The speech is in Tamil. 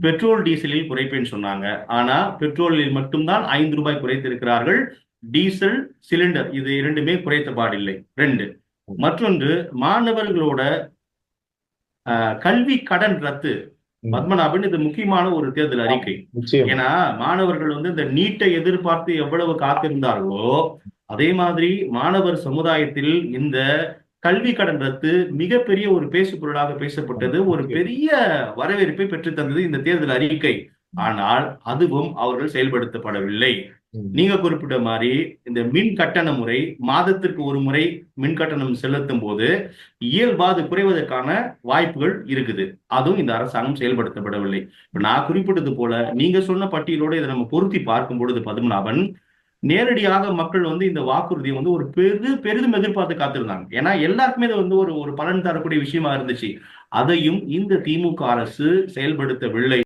பெட்ரோல் டீசலில் குறைப்பேன்னு சொன்னாங்க. ஆனா பெட்ரோலில் மட்டும்தான் ரூ. 5 குறைத்திருக்கிறார்கள். டீசல் சிலிண்டர் இது இரண்டுமே குறைத்த பாடில்லை. 2. மற்றொன்று, மாணவர்களோட கல்வி கடன் ரத்து. பத்மநாபன், இது முக்கியமான ஒரு தேர்தல் அறிக்கை. ஏன்னா மாணவர்கள் இந்த நீட்டை எதிர்பார்த்து எவ்வளவு காத்திருந்தார்களோ அதே மாதிரி மாணவர் சமுதாயத்தில் இந்த கல்வி கடன் ரத்து மிகப்பெரிய ஒரு பேசு பொருளாக பேசப்பட்டது. ஒரு பெரிய வரவேற்பை பெற்று தந்தது இந்த தேர்தல் அறிக்கை. ஆனால் அதுவும் அவர்கள் செயல்படுத்தப்படவில்லை. நீங்க குறிப்பிட்ட மாதிரி இந்த மின் கட்டண முறை, மாதத்திற்கு ஒரு முறை மின் கட்டணம் செலுத்தும் போது இயல்பா அது குறைவதற்கான வாய்ப்புகள் இருக்குது. அதுவும் இந்த அரசாங்கம் செயல்படுத்தப்படவில்லை. இப்ப நான் குறிப்பிட்டது போல நீங்க சொன்ன பட்டியலோடு இதை நம்ம பொருத்தி பார்க்கும் பொழுது பத்மநாபன், நேரடியாக மக்கள் இந்த வாக்குறுதியை ஒரு பெரிதும் எதிர்பார்த்து காத்திருந்தாங்க. ஏன்னா எல்லாருக்குமே இது ஒரு பலன் தரக்கூடிய விஷயமா இருந்துச்சு. அதையும் இந்த திமுக அரசு செயல்படுத்தவில்லை.